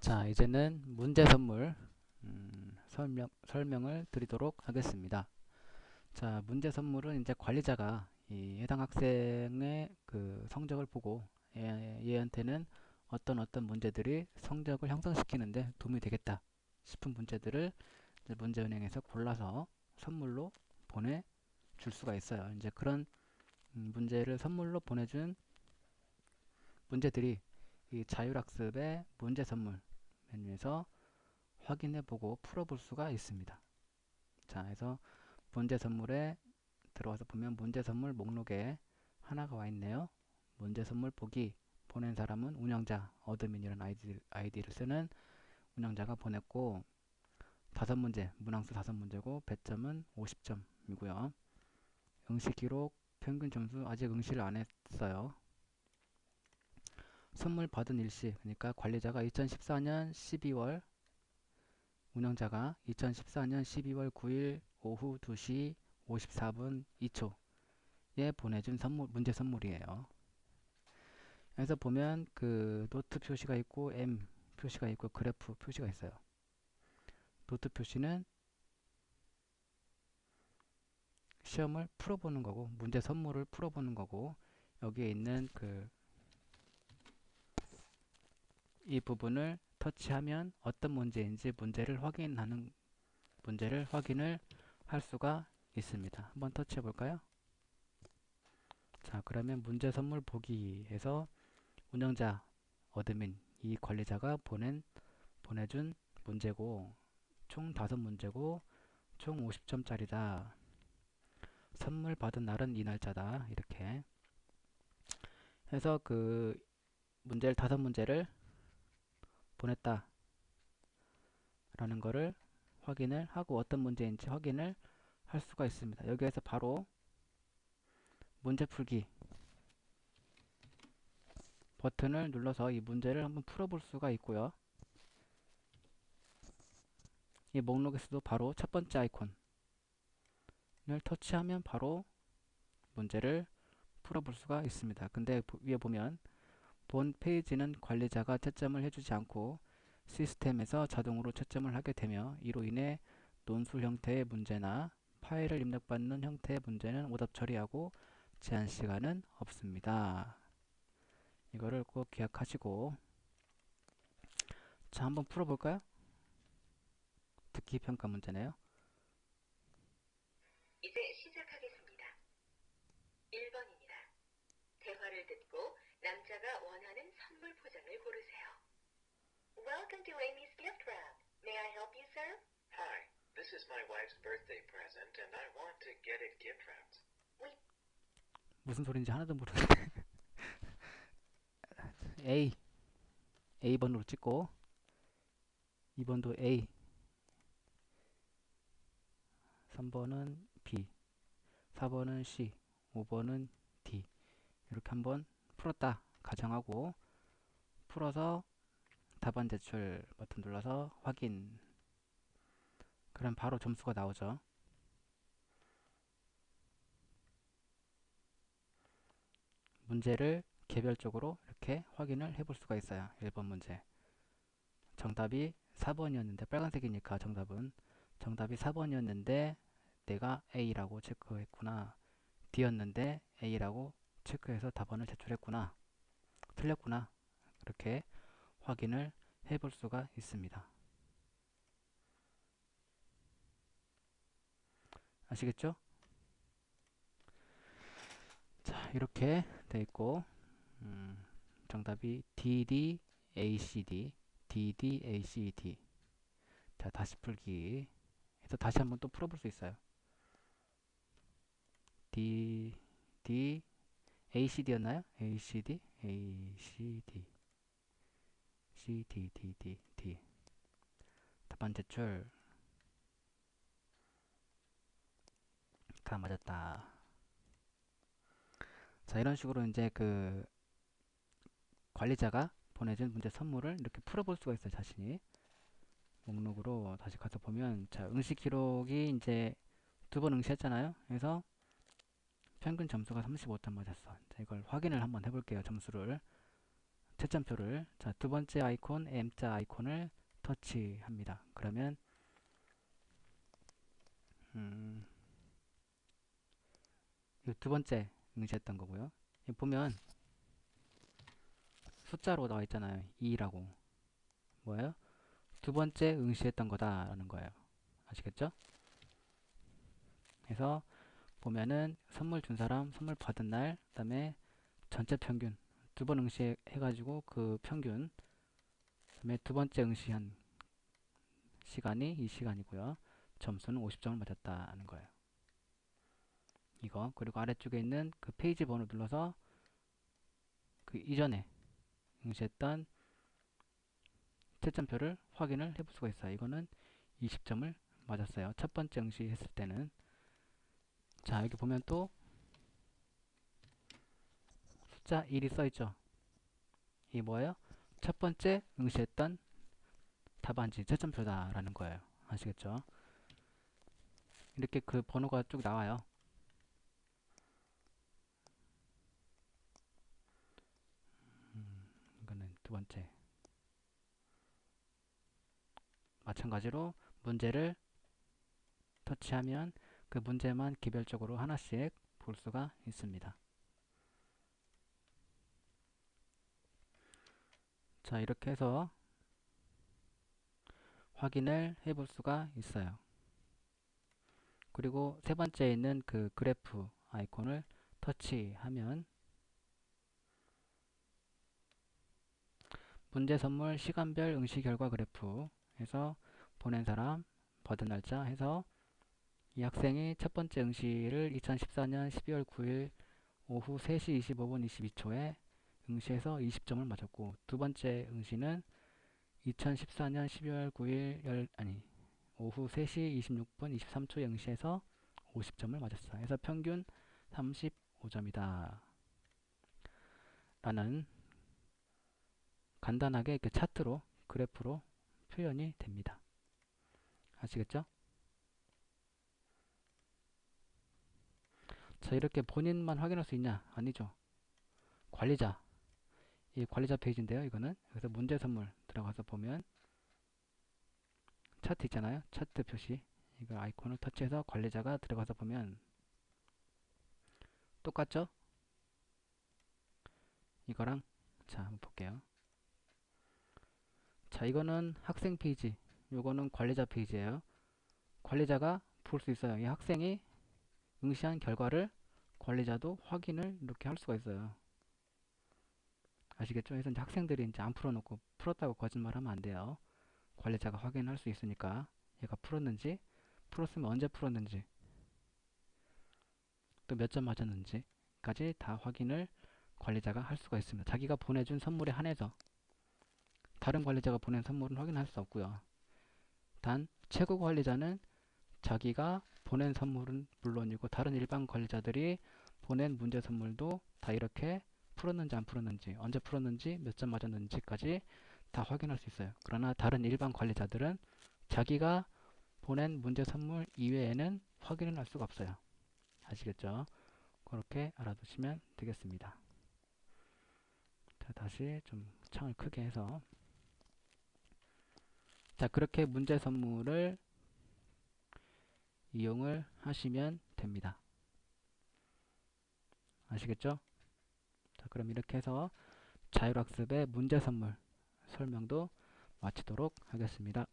자, 이제는 문제 선물 설명을 드리도록 하겠습니다. 자, 문제 선물은 이제 관리자가 이 해당 학생의 그 성적을 보고 얘한테는 어떤 문제들이 성적을 향상시키는데 도움이 되겠다 싶은 문제들을 이제 문제은행에서 골라서 선물로 보내줄 수가 있어요. 이제 그런 문제를 선물로 보내준 문제들이 이 자율학습의 문제 선물 메뉴에서 확인해보고 풀어볼 수가 있습니다. 자, 그래서 문제 선물에 들어와서 보면 문제 선물 목록에 하나가 와 있네요. 문제 선물 보기 보낸 사람은 운영자 어드민이라는 아이디를 쓰는 운영자가 보냈고 다섯 문제 문항수 다섯 문제고 배점은 50점이고요. 응시 기록 평균 점수 아직 응시를 안 했어요. 선물 받은 일시 그러니까 관리자가 2014년 12월 운영자가 2014년 12월 9일 오후 2시 54분 2초에 보내준 문제 선물이에요. 그래서 보면 그 노트 표시가 있고 M 표시가 있고 그래프 표시가 있어요. 노트 표시는 시험을 풀어보는 거고 문제 선물을 풀어보는 거고 여기에 있는 이 부분을 터치하면 어떤 문제인지 문제를 확인을 할 수가 있습니다. 한번 터치해 볼까요? 자, 그러면 문제 선물 보기에서 운영자 어드민 이 관리자가 보내준 문제고 총 5문제고 총 50점짜리다. 선물 받은 날은 이 날짜다. 이렇게 해서 그 문제를 5문제를 보냈다 라는 거를 확인을 하고 어떤 문제인지 확인을 할 수가 있습니다. 여기에서 바로 문제 풀기 버튼을 눌러서 이 문제를 한번 풀어볼 수가 있고요. 이 목록에서도 바로 첫 번째 아이콘을 터치하면 바로 문제를 풀어볼 수가 있습니다. 근데 위에 보면 본 페이지는 관리자가 채점을 해주지 않고 시스템에서 자동으로 채점을 하게 되며 이로 인해 논술 형태의 문제나 파일을 입력받는 형태의 문제는 오답 처리하고 제한 시간은 없습니다. 이거를 꼭 기억하시고 자 한번 풀어볼까요? 듣기 평가 문제네요. 이제 시작하겠습니다. 1번입니다. 대화를 듣고 남자가 원하는 선물 포장을 고르세요. Welcome to Amy's Gift Wrap. May I help you, sir? Hi, this is my wife's birthday present and I want to get it gift wrapped. 무슨 소리인지 하나도 모르겠네. A번으로 찍고 2번도 A 3번은 B 4번은 C 5번은 D 이렇게 한번 풀었다 가정하고 풀어서 답안 제출 버튼 눌러서 확인 그럼 바로 점수가 나오죠. 문제를 개별적으로 이렇게 확인을 해볼 수가 있어요. 1번 문제 정답이 4번이었는데 빨간색이니까 정답이 4번이었는데 내가 A라고 체크했구나. D였는데 A라고 체크해서 답안을 제출했구나. 틀렸구나. 이렇게 확인을 해볼 수가 있습니다. 아시겠죠? 자, 이렇게 돼 있고 정답이 DDACD. 자, 다시 풀기 해서 다시 한번 또 풀어볼 수 있어요. ACD였나요? CDD. 답안 제출. 다 맞았다. 자, 이런 식으로 이제 그 관리자가 보내준 문제 선물을 이렇게 풀어볼 수가 있어요. 자신이 목록으로 다시 가서 보면 자 응시 기록이 이제 2번 응시했잖아요. 그래서 평균 점수가 35점 맞았어. 자, 이걸 확인을 한번 해볼게요. 점수를 채점표를, 자, 두 번째 아이콘 M자 아이콘을 터치합니다. 그러면 이 두 번째 응시했던 거고요. 여기 보면 숫자로 나와 있잖아요. 2라고. 뭐예요? 두 번째 응시했던 거다라는 거예요. 아시겠죠? 그래서 보면은 선물 준 사람, 선물 받은 날, 그다음에 전체 평균 두 번 응시해가지고 그 평균, 그다음에 두 번째 응시한 시간이 이 시간이고요. 점수는 50점을 맞았다는 거예요. 이거, 그리고 아래쪽에 있는 그 페이지 번호 눌러서 그 이전에 응시했던 채점표를 확인을 해볼 수가 있어요. 이거는 20점을 맞았어요. 첫 번째 응시했을 때는. 자, 여기 보면 또 숫자 1이 써있죠. 이게 뭐예요? 첫 번째 응시했던 답안지 채점표다라는 거예요. 아시겠죠? 이렇게 그 번호가 쭉 나와요. 이거는 두 번째. 마찬가지로 문제를 터치하면 그 문제만 개별적으로 하나씩 볼 수가 있습니다. 자, 이렇게 해서 확인을 해볼 수가 있어요. 그리고 세 번째에 있는 그 그래프 아이콘을 터치하면 문제 선물 시간별 응시 결과 그래프 해서 보낸 사람, 받은 날짜 해서 이 학생이 첫 번째 응시를 2014년 12월 9일 오후 3시 25분 22초에 응시해서 20점을 맞았고, 두 번째 응시는 2014년 12월 9일 오후 3시 26분 23초에 응시해서 50점을 맞았어. 그래서 평균 35점이다 라는 간단하게 이렇게 차트로, 그래프로 표현이 됩니다. 아시겠죠? 자, 이렇게 본인만 확인할 수 있냐? 아니죠. 관리자, 이 관리자 페이지인데요. 이거는 여기서 문제 선물 들어가서 보면 차트 있잖아요. 차트 표시, 이거 아이콘을 터치해서 관리자가 들어가서 보면 똑같죠? 이거랑. 자, 한번 볼게요. 자, 이거는 학생 페이지, 요거는 관리자 페이지예요. 관리자가 볼 수 있어요. 이 학생이 응시한 결과를 관리자도 확인을 이렇게 할 수가 있어요. 아시겠죠? 그래서 이제 학생들이 이제 안 풀어놓고 풀었다고 거짓말하면 안 돼요. 관리자가 확인할 수 있으니까 얘가 풀었는지, 풀었으면 언제 풀었는지, 또 몇 점 맞았는지까지 다 확인을 관리자가 할 수가 있습니다. 자기가 보내준 선물에 한해서 다른 관리자가 보낸 선물은 확인할 수 없고요. 단 최고 관리자는 자기가 보낸 선물은 물론이고 다른 일반 관리자들이 보낸 문제 선물도 다 이렇게 풀었는지 안 풀었는지, 언제 풀었는지, 몇 점 맞았는지까지 다 확인할 수 있어요. 그러나 다른 일반 관리자들은 자기가 보낸 문제 선물 이외에는 확인을 할 수가 없어요. 아시겠죠? 그렇게 알아두시면 되겠습니다. 자, 다시 좀 창을 크게 해서, 자, 그렇게 문제 선물을 이용을 하시면 됩니다. 아시겠죠? 자, 그럼 이렇게 해서 자율학습의 문제 선물 설명도 마치도록 하겠습니다.